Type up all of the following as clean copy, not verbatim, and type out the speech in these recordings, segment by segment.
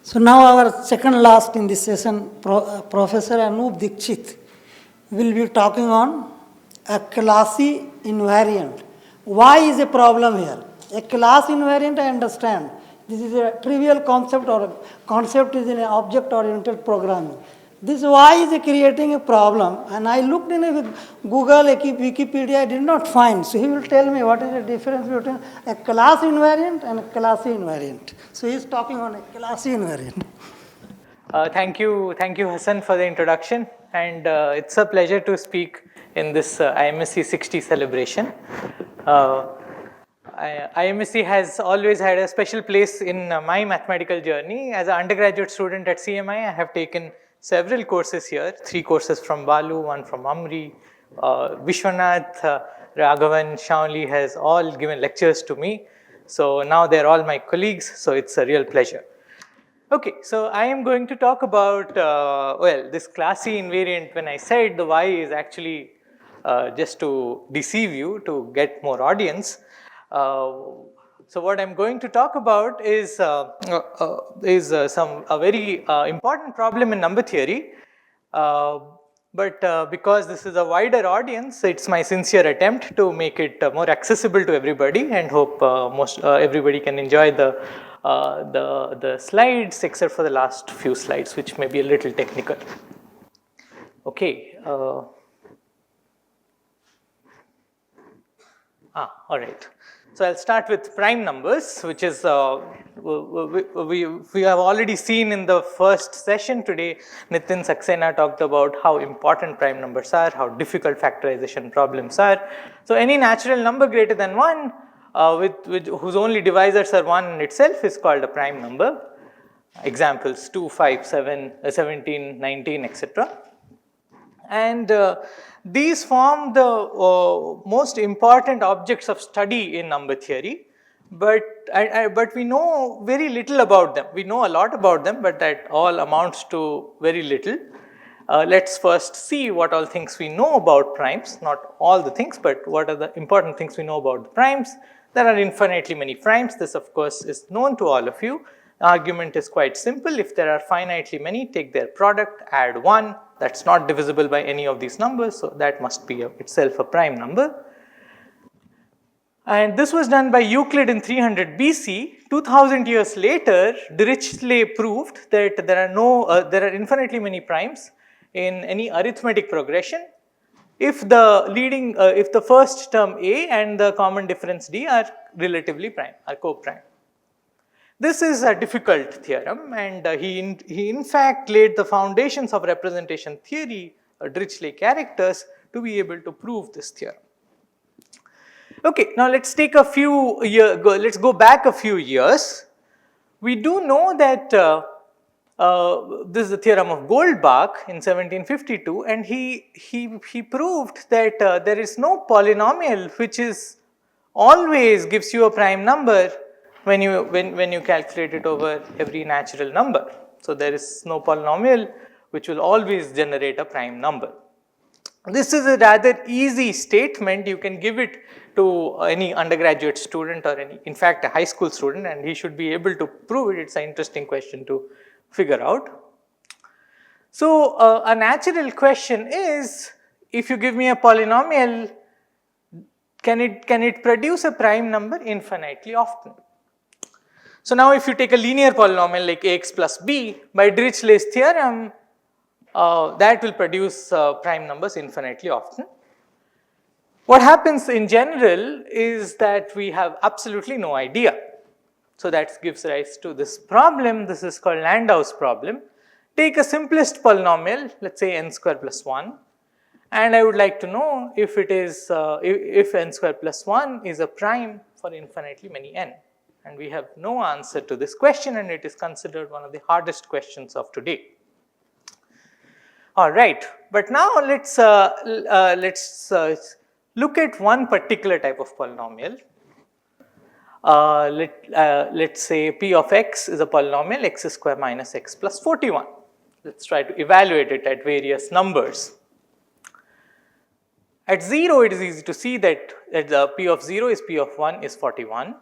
So now our second last in this session, Professor Anup Dixit will be talking on a classy invariant. Why is a problem here? A class invariant, I understand. This is a trivial concept, or concept is in object-oriented programming. This why is creating a problem, and I looked in a Google, Wikipedia, I did not find. So he will tell me what is the difference between a class invariant and a classy invariant. So he is talking on a classy invariant. Thank you, Hassan, for the introduction, and it's a pleasure to speak in this IMSC 60 celebration. IMSC has always had a special place in my mathematical journey. As an undergraduate student at CMI, I have taken several courses here, 3 courses from Balu, 1 from Amri, Vishwanath, Raghavan, Shawnli has all given lectures to me. So now they're all my colleagues, so it's a real pleasure. Okay, so I am going to talk about, this classy invariant. When I said the Y is actually just to deceive you, to get more audience. So what I'm going to talk about is a very important problem in number theory. But because this is a wider audience, it's my sincere attempt to make it more accessible to everybody, and hope everybody can enjoy the slides, except for the last few slides, which may be a little technical. Okay. All right. So I'll start with prime numbers, which is we have already seen in the first session today. Nitin Saxena talked about how important prime numbers are, how difficult factorization problems are. So any natural number greater than 1, whose only divisors are 1 in itself, is called a prime number. Examples 2, 5, 7, 17, 19, etc. And these form the most important objects of study in number theory, but we know very little about them. We know a lot about them, but that all amounts to very little. Let's first see what all things we know about primes, not all the things, but what are the important things we know about the primes. There are infinitely many primes. This, of course, is known to all of you. The argument is quite simple. If there are finitely many, take their product, add 1. That's not divisible by any of these numbers, so that must be itself a prime number. And this was done by Euclid in 300 BC. 2000 years later, Dirichlet proved that there are infinitely many primes in any arithmetic progression if the first term A and the common difference D are relatively prime, are co-prime. This is a difficult theorem, and he in fact laid the foundations of representation theory, Dirichlet characters, to be able to prove this theorem. Okay, now let's take let's go back a few years. We do know that this is the theorem of Goldbach in 1752, and he proved that there is no polynomial which is always gives you a prime number when you calculate it over every natural number. So there is no polynomial which will always generate a prime number. This is a rather easy statement. You can give it to any undergraduate student, or in fact a high school student, and he should be able to prove it. It's an interesting question to figure out. So a natural question is, if you give me a polynomial, can it produce a prime number infinitely often? So now if you take a linear polynomial like ax plus b, by Dirichlet's theorem, that will produce prime numbers infinitely often. What happens in general is that we have absolutely no idea. So that gives rise to this problem. This is called Landau's problem. Take a simplest polynomial, let's say n square plus 1, and I would like to know if it is if n square plus 1 is a prime for infinitely many n. And we have no answer to this question, and it is considered one of the hardest questions of today. All right, but now let's look at one particular type of polynomial. Let's say p of x is a polynomial x square minus x plus 41. Let's try to evaluate it at various numbers. At 0, it is easy to see that the p of 0 is p of 1 is 41.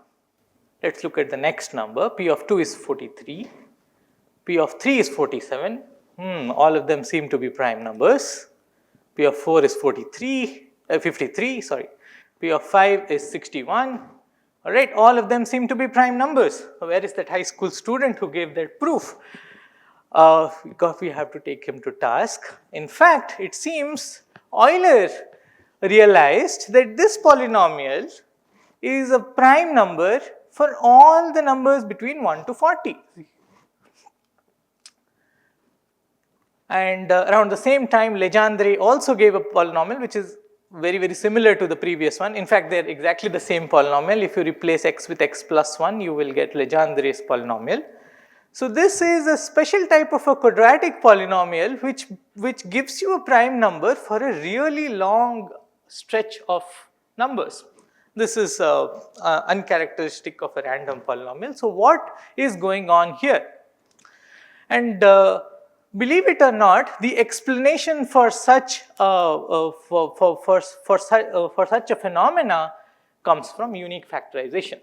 Let's look at the next number. P of 2 is 43. P of 3 is 47. All of them seem to be prime numbers. P of 4 is 53, sorry. P of 5 is 61. All right, all of them seem to be prime numbers. Where is that high school student who gave that proof? Because we have to take him to task. In fact, it seems Euler realized that this polynomial is a prime number for all the numbers between 1 to 40. And around the same time, Legendre also gave a polynomial which is very, very similar to the previous one. In fact, they are exactly the same polynomial. If you replace x with x plus 1, you will get Legendre's polynomial. So this is a special type of a quadratic polynomial which gives you a prime number for a really long stretch of numbers. This is uncharacteristic of a random polynomial. So what is going on here? And believe it or not, the explanation for such such a phenomena comes from unique factorization.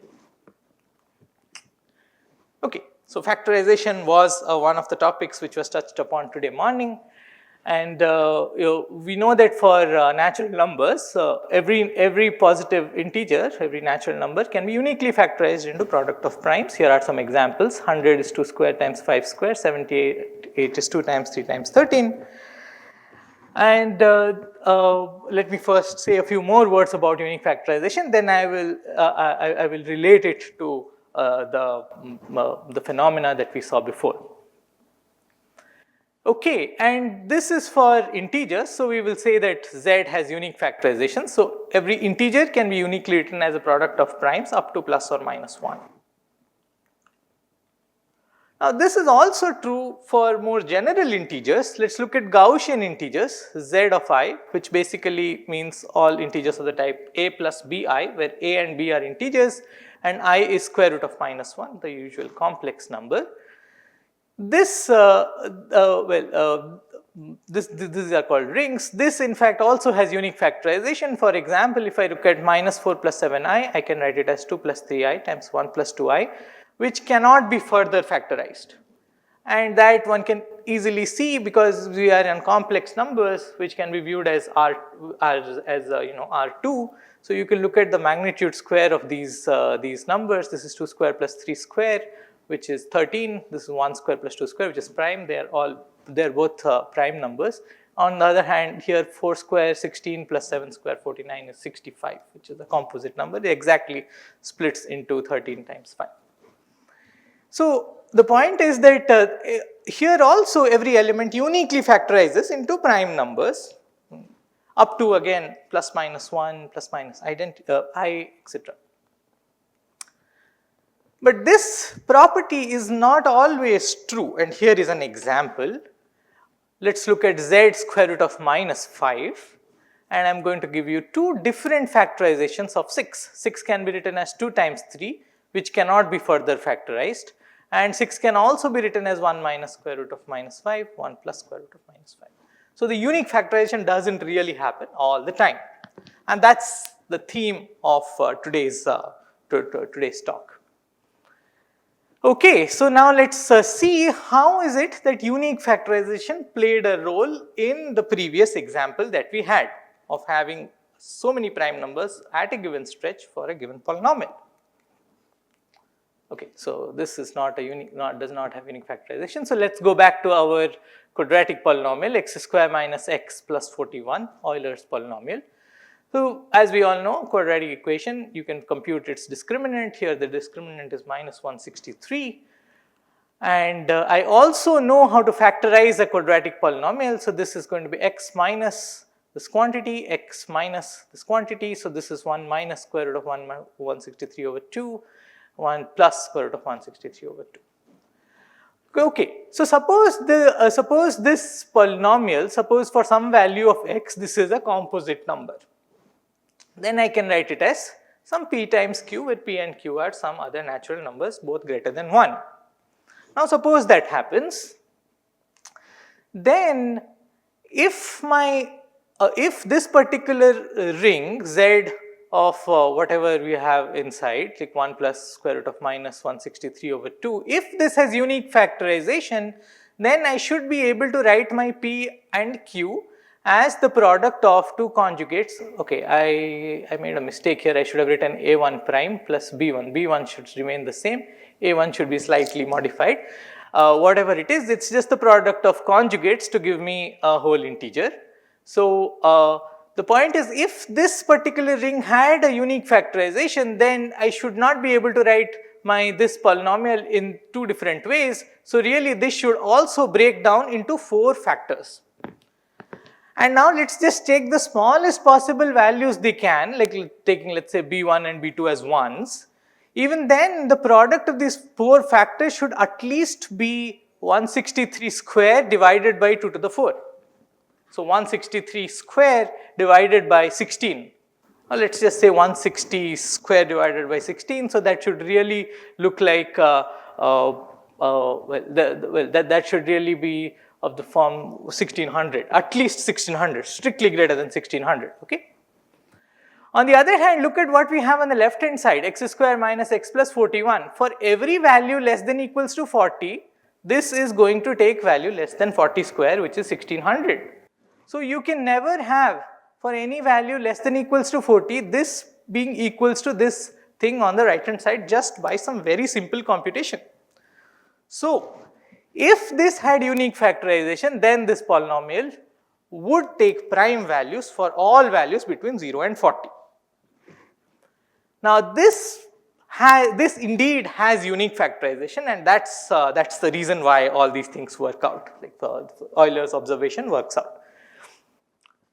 Okay, so factorization was one of the topics which was touched upon today morning, and we know that for natural numbers, every positive integer, every natural number can be uniquely factorized into product of primes. Here are some examples: 100 is 2 square times 5 square, 78 is 2 times 3 times 13. And let me first say a few more words about unique factorization, then I will relate it to the phenomena that we saw before. Okay, and this is for integers, so we will say that Z has unique factorization. So every integer can be uniquely written as a product of primes up to plus or minus 1. Now this is also true for more general integers. Let's look at Gaussian integers, Z of I, which basically means all integers of the type a plus bi, where a and b are integers and I is square root of minus 1, the usual complex number. These are called rings. This in fact also has unique factorization. For example, if I look at minus 4 plus 7i, I can write it as 2 plus 3i times 1 plus 2i, which cannot be further factorized. And that one can easily see because we are in complex numbers which can be viewed as R2. So you can look at the magnitude square of these numbers. This is 2 square plus 3 square, which is 13. This is 1 square plus 2 square, which is prime. They're both prime numbers. On the other hand, here 4 square 16 plus 7 square 49 is 65, which is a composite number. It exactly splits into 13 times 5. So the point is that here also every element uniquely factorizes into prime numbers up to again plus minus 1, plus minus I, etc. But this property is not always true, and here is an example. Let's look at Z square root of minus 5, and I'm going to give you two different factorizations of 6. 6 can be written as 2 times 3, which cannot be further factorized, and 6 can also be written as 1 minus square root of minus 5, 1 plus square root of minus 5. So the unique factorization doesn't really happen all the time, and that's the theme of today's talk. Okay, so now let's see how is it that unique factorization played a role in the previous example that we had of having so many prime numbers at a given stretch for a given polynomial. Okay, so this is not a unique, does not have unique factorization. So let's go back to our quadratic polynomial x square minus x plus 41, Euler's polynomial. So as we all know, quadratic equation, you can compute its discriminant. Here the discriminant is minus 163. And I also know how to factorize a quadratic polynomial. So this is going to be x minus this quantity, x minus this quantity. So this is 1 minus square root of 163 over 2, 1 plus square root of 163 over 2. Okay, so suppose this polynomial, suppose for some value of x, this is a composite number. Then I can write it as some p times q, where p and q are some other natural numbers both greater than 1. Now suppose that happens, then if this particular ring Z of whatever we have inside, like 1 plus square root of minus 163 over 2. If this has unique factorization, then I should be able to write my P and Q as the product of two conjugates. Okay, I made a mistake here. I should have written A1 prime plus B1. B1 should remain the same. A1 should be slightly modified. Whatever it is, it's just the product of conjugates to give me a whole integer. So, the point is, if this particular ring had a unique factorization, then I should not be able to write this polynomial in two different ways. So, really this should also break down into 4 factors. And now let's just take the smallest possible values they can, like taking, let's say, B1 and B2 as 1s. Even then, the product of these 4 factors should at least be 163 square divided by 2 to the 4. So 163 square divided by 16. Or let's just say 160 square divided by 16. So that should really look like, that should really be of the form 1600, at least 1600, strictly greater than 1600, okay? On the other hand, look at what we have on the left hand side, x square minus x plus 41. For every value less than equals to 40, this is going to take value less than 40 square, which is 1600. So you can never have, for any value less than equals to 40, this being equals to this thing on the right hand side just by some very simple computation. So if this had unique factorization, then this polynomial would take prime values for all values between 0 and 40. Now this indeed has unique factorization, and that's the reason why all these things work out, like Euler's observation works out.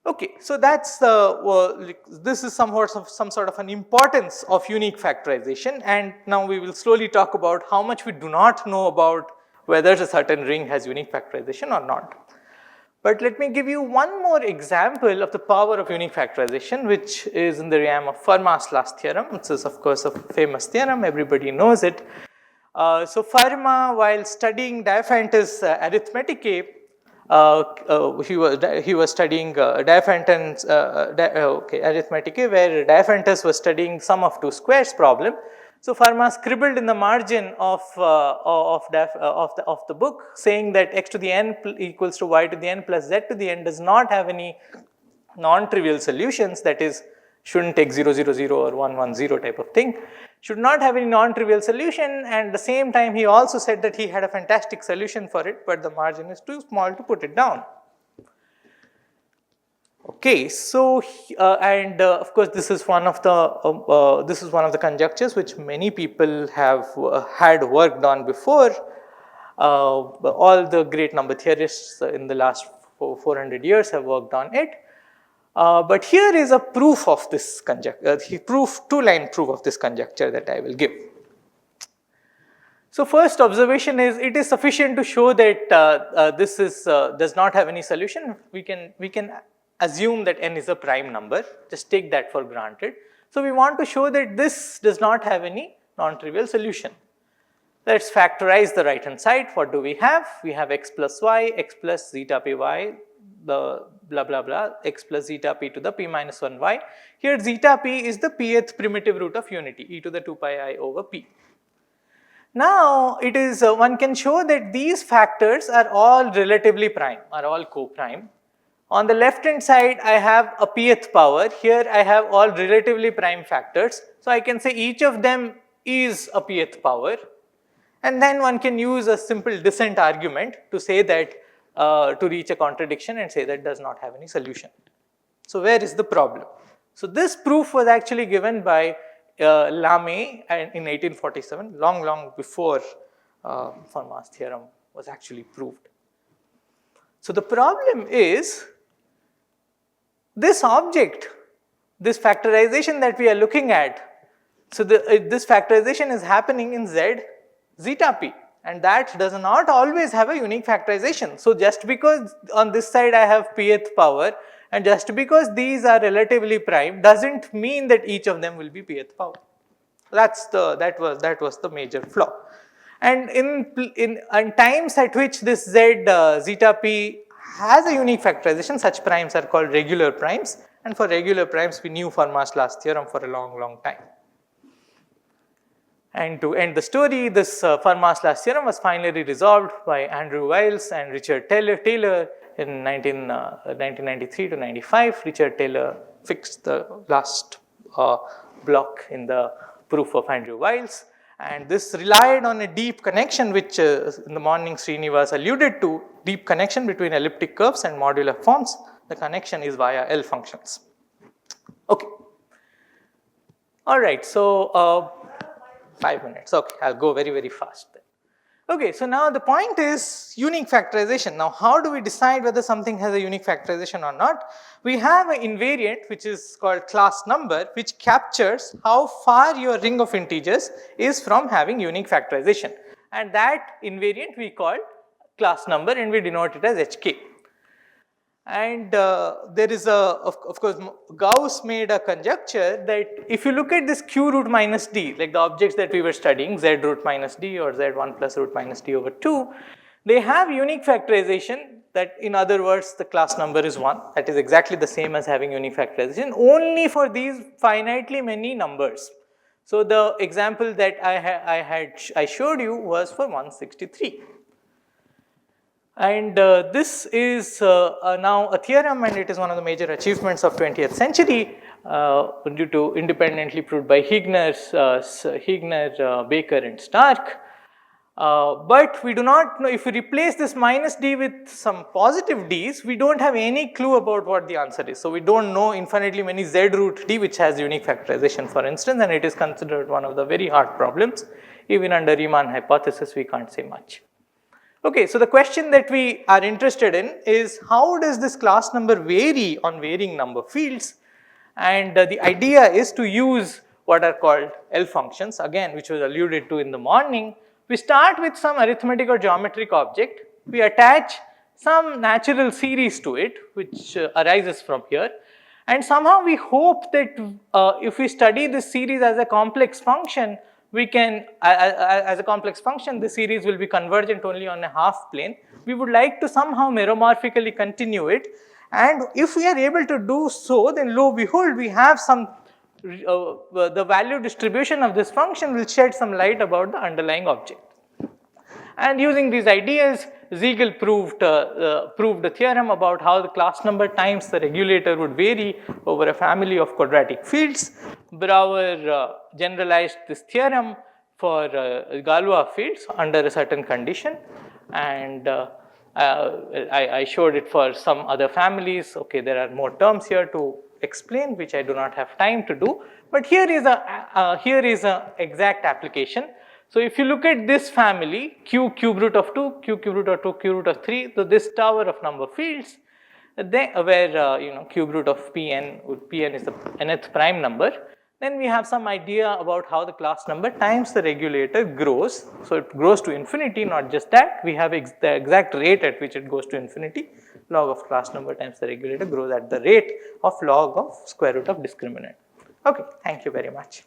Okay, so that's this is some sort of an importance of unique factorization, and now we will slowly talk about how much we do not know about whether a certain ring has unique factorization or not. But let me give you one more example of the power of unique factorization, which is in the realm of Fermat's last theorem. This is of course a famous theorem, everybody knows it. So Fermat, while studying Diophant's Arithmeticae, he was studying Diophant's Arithmeticae, where Diophantus was studying sum of two squares problem. So Fermat scribbled in the margin of the book, saying that x to the n equals to y to the n plus z to the n does not have any non-trivial solutions, that is, shouldn't take 0, 0, 0 or 1, 1, 0 type of thing, should not have any non-trivial solution, and at the same time he also said that he had a fantastic solution for it, but the margin is too small to put it down. Okay, so of course this is one of the conjectures which many people have had worked on before. All the great number theorists in the last 400 years have worked on it. But here is a proof of this conjecture, two-line proof of this conjecture that I will give. So first observation is, it is sufficient to show that this does not have any solution. We can assume that n is a prime number, just take that for granted. So we want to show that this does not have any non-trivial solution. Let's factorize the right hand side. What do we have? We have x plus y, x plus zeta p y, the blah blah blah, x plus zeta p to the p minus 1 y. Here zeta p is the pth primitive root of unity, e to the 2 pi I over p. Now it is one can show that these factors are all relatively prime, are all co-prime. On the left hand side I have a pth power, here I have all relatively prime factors. So I can say each of them is a pth power, and then one can use a simple descent argument to say that, to reach a contradiction and say that does not have any solution. So where is the problem? So this proof was actually given by Lamé in 1847, long before Fermat's theorem was actually proved. So the problem is, this object, this factorization that we are looking at, so this factorization is happening in z, zeta p, and that does not always have a unique factorization. So just because on this side I have pth power, and just because these are relatively prime, doesn't mean that each of them will be pth power. That was the major flaw. And in times at which this z zeta p has a unique factorization, such primes are called regular primes, and for regular primes we knew Fermat's last theorem for a long time. And to end the story, this Fermat's last theorem was finally resolved by Andrew Wiles and Richard Taylor in 1993 to 95. Richard Taylor fixed the last block in the proof of Andrew Wiles, and this relied on a deep connection which in the morning Srinivas alluded to, deep connection between elliptic curves and modular forms. The connection is via L functions. Okay. All right, so 5 minutes. Okay, I'll go very fast then. Okay, so now the point is unique factorization. Now, how do we decide whether something has a unique factorization or not? We have an invariant which is called class number, which captures how far your ring of integers is from having unique factorization. And that invariant we call class number and we denote it as HK. And there is of course, Gauss made a conjecture that if you look at this q root minus d, like the objects that we were studying, z root minus d or z1 plus root minus d over 2, they have unique factorization, that in other words the class number is 1. That is exactly the same as having unique factorization only for these finitely many numbers. So the example that I showed you was for 163. And this is now a theorem, and it is one of the major achievements of 20th century due to independently proved by Higner, Baker and Stark. But we do not know, if we replace this minus d with some positive d's, we don't have any clue about what the answer is. So we don't know infinitely many z root d which has unique factorization, for instance, and it is considered one of the very hard problems. Even under Riemann hypothesis we can't say much. Okay, so the question that we are interested in is how does this class number vary on varying number fields, and the idea is to use what are called L functions, again which was alluded to in the morning. We start with some arithmetic or geometric object, we attach some natural series to it which arises from here, and somehow we hope that if we study this series as a complex function, we can, as a complex function, the series will be convergent only on a half plane. We would like to somehow meromorphically continue it, and if we are able to do so, then lo behold, we have some, the value distribution of this function will shed some light about the underlying object. And using these ideas, Siegel proved a theorem about how the class number times the regulator would vary over a family of quadratic fields. Brouwer generalized this theorem for Galois fields under a certain condition, and I showed it for some other families. Okay, there are more terms here to explain which I do not have time to do, but here is a exact application. So if you look at this family, q cube root of 2, q cube root of 2, cube root of 3, so this tower of number fields, where cube root of Pn is the nth prime number, then we have some idea about how the class number times the regulator grows. So it grows to infinity, not just that, we have the exact rate at which it goes to infinity. Log of class number times the regulator grows at the rate of log of square root of discriminant. Okay, thank you very much.